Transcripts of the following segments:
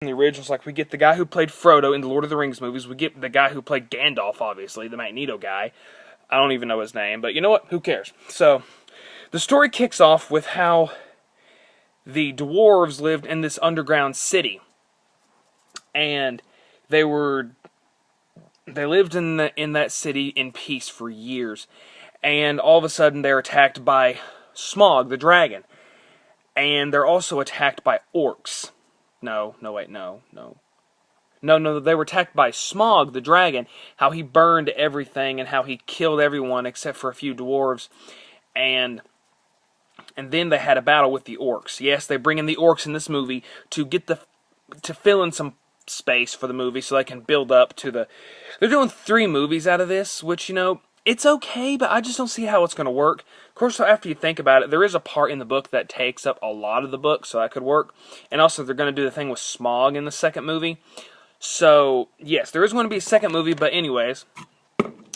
in the originals. Like, we get the guy who played Frodo in the Lord of the Rings movies. We get the guy who played Gandalf, obviously, the Magneto guy. I don't even know his name, but you know what? Who cares? So, the story kicks off with how the dwarves lived in this underground city. And they lived in that city in peace for years. And all of a sudden they're attacked by Smaug, the dragon. And they're also attacked by orcs. No, they were attacked by Smaug, the dragon, how he burned everything and how he killed everyone except for a few dwarves. And then they had a battle with the orcs. Yes, they bring in the orcs in this movie to fill in some space for the movie so they can build up to the... They're doing 3 movies out of this, which, it's okay, but I just don't see how it's going to work. Of course, after you think about it, there is a part in the book that takes up a lot of the book, so that could work. And also, they're going to do the thing with Smaug in the second movie. So, yes, there is going to be a second movie, but anyways.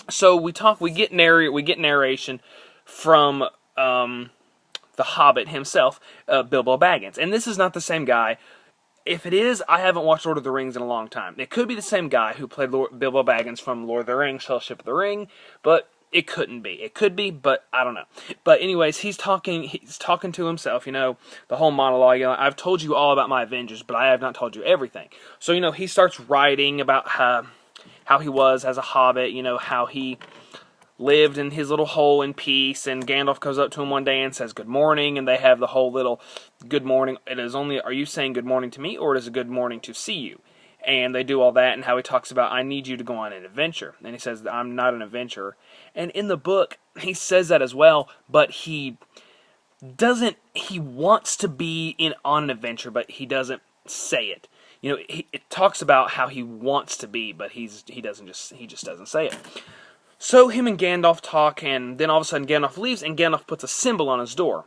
So, we get narration from the Hobbit himself, Bilbo Baggins. And this is not the same guy. If it is, I haven't watched Lord of the Rings in a long time. It could be the same guy who played Bilbo Baggins from Lord of the Rings, Fellowship of the Ring, but it couldn't be. It could be, but I don't know. But anyways, he's talking to himself, the whole monologue. I've told you all about my Avengers, but I have not told you everything. So, he starts writing about how he was as a hobbit, how he lived in his little hole in peace, and Gandalf goes up to him one day and says good morning, and they have the whole little good morning. It is only, are you saying good morning to me, or is it good morning to see you? And they do all that, and how he talks about, I need you to go on an adventure. And he says, I'm not an adventurer. And in the book, he says that as well, but he wants to be on an adventure, but he doesn't say it. It talks about how he wants to be, but he just doesn't say it. So him and Gandalf talk, and then all of a sudden Gandalf leaves, and Gandalf puts a symbol on his door.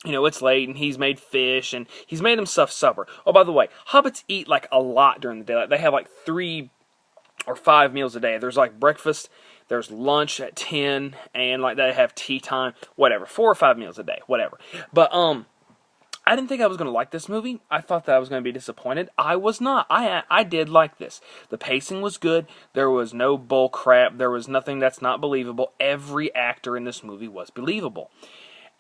It's late, and he's made fish, and he's made himself supper. Oh, by the way, hobbits eat, a lot during the day. They have, 3 or 5 meals a day. There's, breakfast, there's lunch at 10, and, they have tea time, whatever. 4 or 5 meals a day, whatever. But, I didn't think I was going to like this movie. I thought that I was going to be disappointed. I was not. I did like this. The pacing was good. There was no bull crap. There was nothing that's not believable. Every actor in this movie was believable.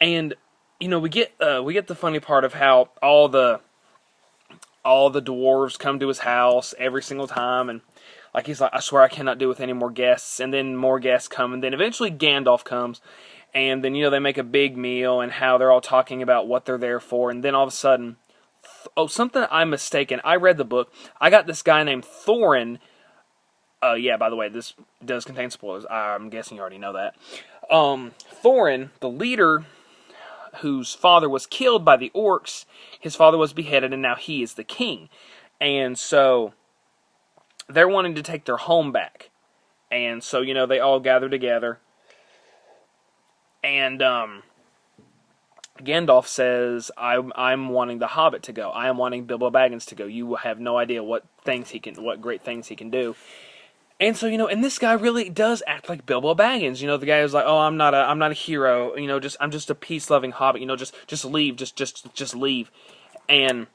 And, we get the funny part of how all the dwarves come to his house every single time, and he's like, I swear I cannot do with any more guests, and then more guests come, and then eventually Gandalf comes. And then, they make a big meal, and how they're all talking about what they're there for. And then all of a sudden, something I'm mistaken. I read the book. I got this guy named Thorin. Yeah, by the way, this does contain spoilers. I'm guessing you already know that. Thorin, the leader whose father was killed by the orcs, his father was beheaded, and now he is the king. And so, they're wanting to take their home back. And so, they all gather together. And Gandalf says, I'm wanting the Hobbit to go. I am wanting Bilbo Baggins to go. You have no idea what great things he can do. And so, and this guy really does act like Bilbo Baggins. The guy who's like, oh, I'm not a hero. I'm just a peace-loving hobbit. Just leave. Just leave. And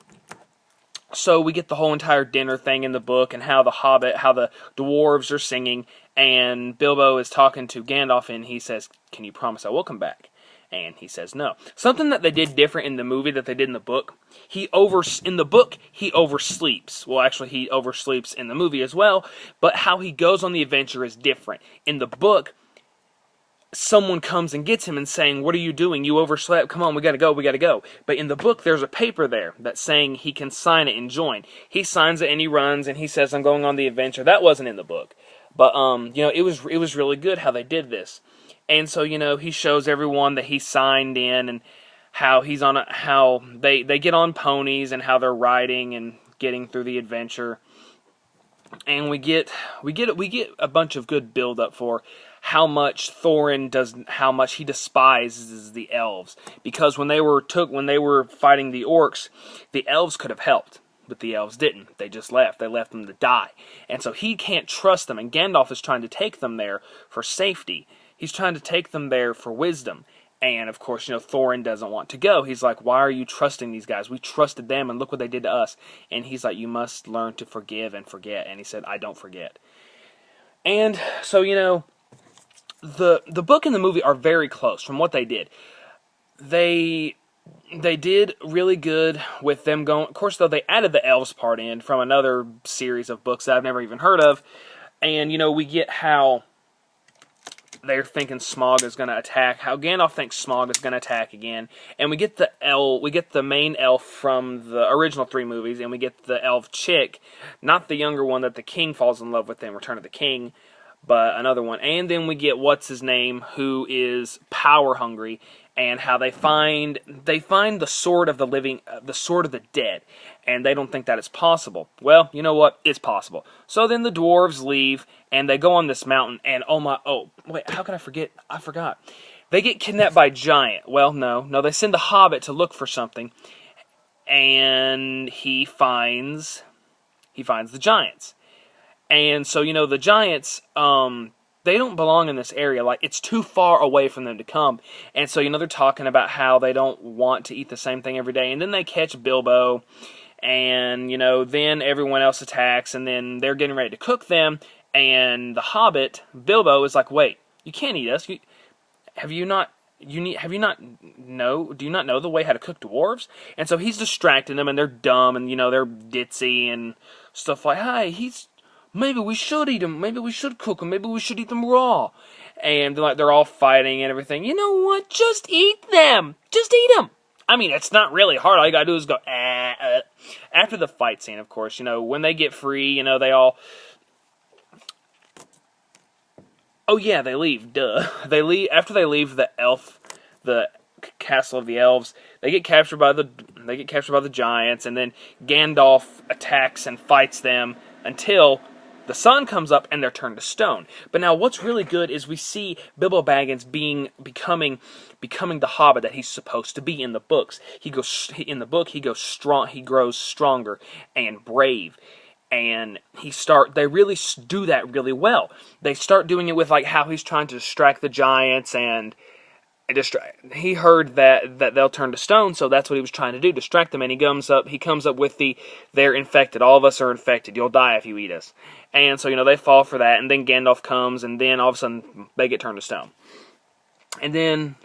so we get the whole entire dinner thing in the book, and how the dwarves are singing, and Bilbo is talking to Gandalf, and he says, can you promise I will come back? And he says no. Something that they did different in the movie that they did in the book, in the book, he oversleeps. Well, actually, he oversleeps in the movie as well, but how he goes on the adventure is different. In the book, someone comes and gets him and saying, what are you doing? You overslept. Come on, we gotta go. But in the book, there's a paper there that's saying he can sign it and join. He signs it and he runs and he says, I'm going on the adventure. That wasn't in the book. But, it was really good how they did this. And so, he shows everyone that he signed in, and how how they get on ponies, and how they're riding and getting through the adventure. And we get a bunch of good build up for how much how much he despises the elves, because when they were fighting the orcs, the elves could have helped, but the elves didn't. They just left. They left them to die. And so he can't trust them, and Gandalf is trying to take them there for safety. He's trying to take them there for wisdom. And, of course, Thorin doesn't want to go. He's like, why are you trusting these guys? We trusted them, and look what they did to us. And he's like, you must learn to forgive and forget. And he said, I don't forget. And so, the book and the movie are very close from what they did. They did really good with them going. Of course, though, they added the elves part in from another series of books that I've never even heard of. And, we get how they're thinking Smaug is going to attack, how Gandalf thinks Smaug is going to attack again, and we get the main elf from the original 3 movies, and we get the elf chick, not the younger one that the king falls in love with in Return of the King, but another one. And then we get what's his name, who is power hungry, and how they find the sword of the living, the sword of the dead, and they don't think that it's possible. Well, you know what? It's possible. So then the dwarves leave, and they go on this mountain, and wait, how can I forget? I forgot. They get kidnapped by a giant. Well, no, they send the Hobbit to look for something, and he finds the giants. And so, the giants, they don't belong in this area. Like, it's too far away from them to come. And so, they're talking about how they don't want to eat the same thing every day. And then they catch Bilbo, and, then everyone else attacks, and then they're getting ready to cook them. And the Hobbit, Bilbo, is like, wait, you can't eat us. Do you not know the way how to cook dwarves? And so he's distracting them, and they're dumb, and, they're ditzy and stuff like, hey, maybe we should eat them. Maybe we should cook them. Maybe we should eat them raw. And they're all fighting and everything. You know what? Just eat them. Just eat them. I mean, it's not really hard. All you gotta do is go, After the fight scene, of course, when they get free, they all... Oh yeah, they leave. Duh. After they leave the castle of the elves. They get captured by the giants, and then Gandalf attacks and fights them until the sun comes up and they're turned to stone. But now what's really good is we see Bilbo Baggins becoming the Hobbit that he's supposed to be in the books. He grows stronger and brave. And they really do that really well. They start doing it with like how he's trying to distract the giants and he heard that they'll turn to stone, so that's what he was trying to do, distract them. And he comes up with they're infected. All of us are infected. You'll die if you eat us. And so they fall for that. And then Gandalf comes, and then all of a sudden they get turned to stone. And then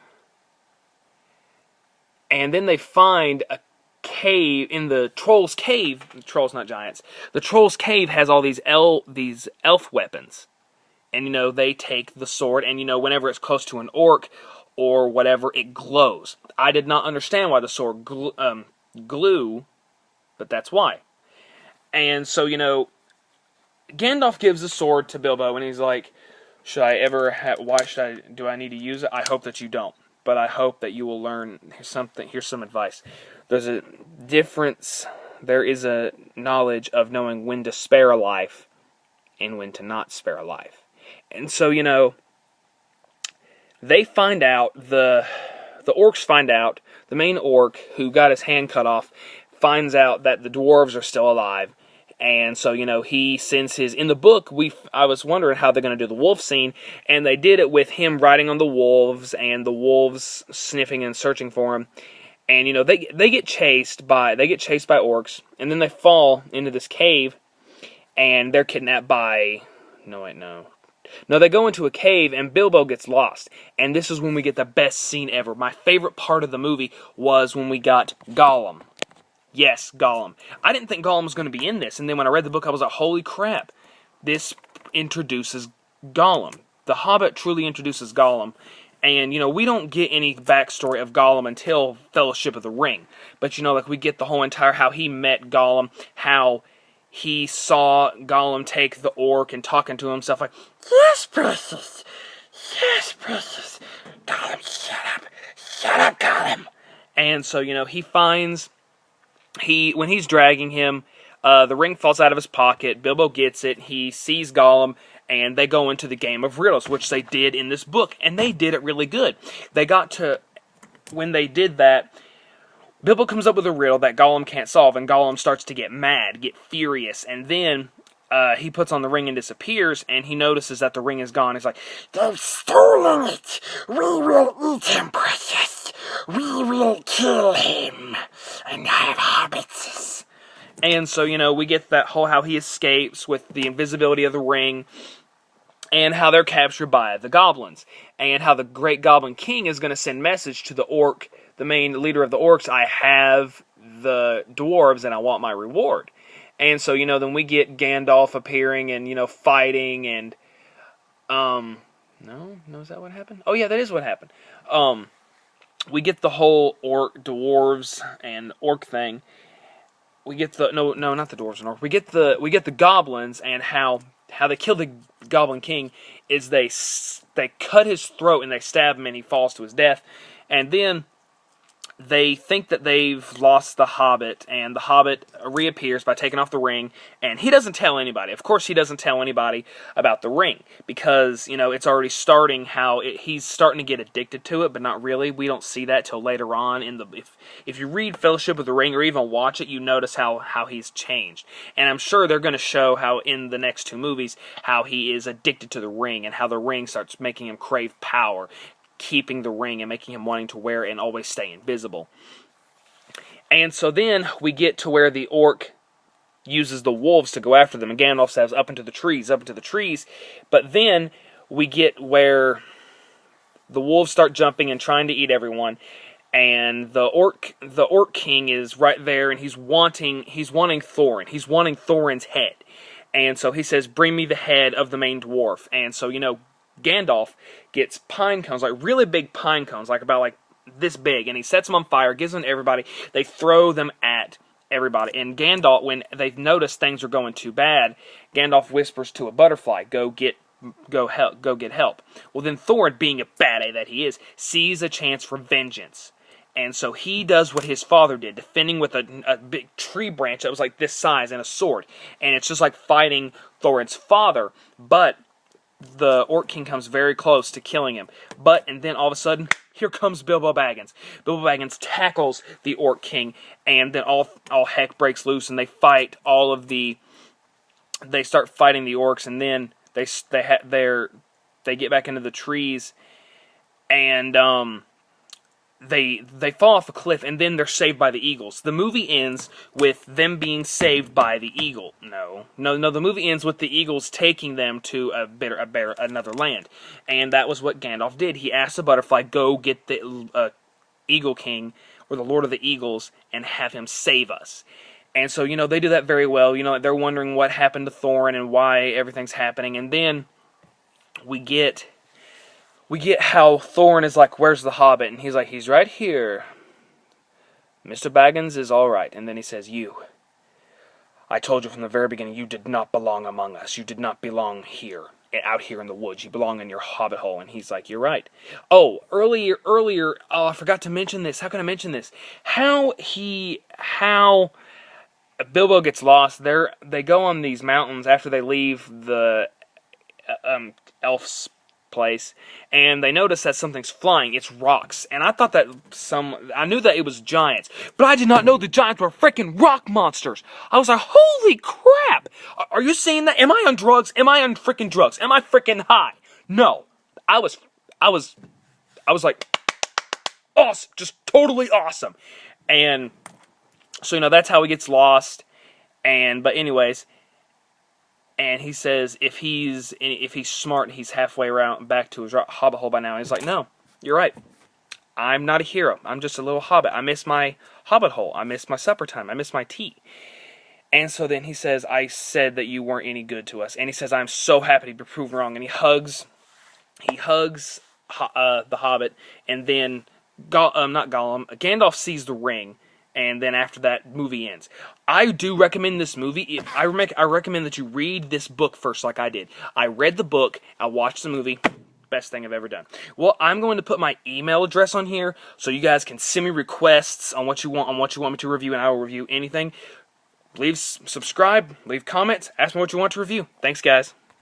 they find a cave in the Trolls' Cave. Trolls, not giants. The Trolls' Cave has all these elf weapons, and they take the sword, and whenever it's close to an orc or whatever, it glows. I did not understand why the sword glue, but that's why. And so Gandalf gives the sword to Bilbo, and he's like, do I need to use it? I hope that you don't, but I hope that you will learn here's some advice. There's a difference. There is a knowledge of knowing when to spare a life and when to not spare a life. And so, they find out, the orcs find out, the main orc who got his hand cut off finds out that the dwarves are still alive. And so, he sends in the book, I was wondering how they're going to do the wolf scene, and they did it with him riding on the wolves, and the wolves sniffing and searching for him. And, they get chased by orcs, and then they fall into this cave, and they're kidnapped by... No, they go into a cave, and Bilbo gets lost. And this is when we get the best scene ever. My favorite part of the movie was when we got Gollum. Yes, Gollum. I didn't think Gollum was going to be in this, and then when I read the book, I was like, holy crap. This introduces Gollum. The Hobbit truly introduces Gollum. And, we don't get any backstory of Gollum until Fellowship of the Ring. But, we get the whole entire, how he met Gollum, how he saw Gollum take the orc and talking to himself like, yes, precious, Gollum, shut up, Gollum. And so, when he's dragging him, the ring falls out of his pocket, Bilbo gets it, he sees Gollum, and they go into the game of riddles, which they did in this book, and they did it really good. When they did that, Bilbo comes up with a riddle that Gollum can't solve, and Gollum starts to get mad, get furious, and then he puts on the ring and disappears, and he notices that the ring is gone. He's like, "They've stolen it! We will eat him, precious! We will kill him and have hobbits!" And so, we get that whole how he escapes with the invisibility of the ring, and how they're captured by the goblins, and how the Great Goblin King is going to send message to the orc, the main leader of the orcs, "I have the dwarves, and I want my reward." And so, then we get Gandalf appearing and, fighting and, no, is that what happened? Oh, yeah, that is what happened. We get the whole dwarves and orc thing. We get the, no, not the dwarves and orc. We get the goblins, and how they kill the Goblin King is they cut his throat and they stab him and he falls to his death. And then they think that they've lost the Hobbit, and the Hobbit reappears by taking off the ring, and he doesn't tell anybody. Of course, he doesn't tell anybody about the ring, because, it's already starting he's starting to get addicted to it, but not really. We don't see that till later on. If you read Fellowship of the Ring, or even watch it, you notice how he's changed. And I'm sure they're going to show how, in the next 2 movies, how he is addicted to the ring, and how the ring starts making him crave power, keeping the ring and making him wanting to wear it and always stay invisible. And so then we get to where the orc uses the wolves to go after them, and Gandalf says, up into the trees, but then we get where the wolves start jumping and trying to eat everyone, and the orc king is right there, and he's wanting Thorin. He's wanting Thorin's head. And so he says, "Bring me the head of the main dwarf." And so, Gandalf gets pine cones, like really big pine cones, like about like this big, and he sets them on fire, gives them to everybody. They throw them at everybody, and Gandalf, when they've noticed things are going too bad, Gandalf whispers to a butterfly, go get help. Well, then Thorin, being a bad A that he is, sees a chance for vengeance. And so he does what his father did, defending with a big tree branch that was like this size and a sword. And it's just like fighting Thorin's father, but the Orc King comes very close to killing him. And then all of a sudden, here comes Bilbo Baggins. Bilbo Baggins tackles the Orc King, and then all heck breaks loose, and they fight they start fighting the orcs, and then they get back into the trees, and they fall off a cliff, and then they're saved by the eagles. The movie ends with them being saved by the eagle. No. The movie ends with the eagles taking them to another land, and that was what Gandalf did. He asked the butterfly, "Go get the Eagle King, or the Lord of the Eagles, and have him save us." And so, they do that very well. They're wondering what happened to Thorin and why everything's happening, and then we get how Thorin is like, "Where's the Hobbit?" And he's like, "He's right here. Mr. Baggins is all right." And then he says, I told you from the very beginning, you did not belong among us. You did not belong here, out here in the woods. You belong in your hobbit hole." And he's like, "You're right." Oh, earlier, I forgot to mention this. How can I mention this? How Bilbo gets lost. They go on these mountains after they leave the elf's place, and they notice that something's flying. It's rocks, and I thought that I knew that it was giants, but I did not know the giants were freaking rock monsters. I was like, holy crap! Are you seeing that? Am I on drugs? Am I on freaking drugs? Am I freaking high? No, I was like, awesome, just totally awesome. And so that's how he gets lost. But anyways. And he says if he's smart, he's halfway around back to his hobbit hole by now. And he's like, "No, you're right. I'm not a hero. I'm just a little hobbit. I miss my hobbit hole. I miss my supper time. I miss my tea." And so then he says, "I said that you weren't any good to us." And he says, "I'm so happy to be proven wrong." And he hugs the Hobbit, and then not Gollum. Gandalf sees the ring. And then after that, movie ends. I do recommend this movie. I recommend that you read this book first, like I did. I read the book. I watched the movie. Best thing I've ever done. Well, I'm going to put my email address on here, so you guys can send me requests on what you want me to review, and I will review anything. Subscribe, leave comments, ask me what you want to review. Thanks, guys.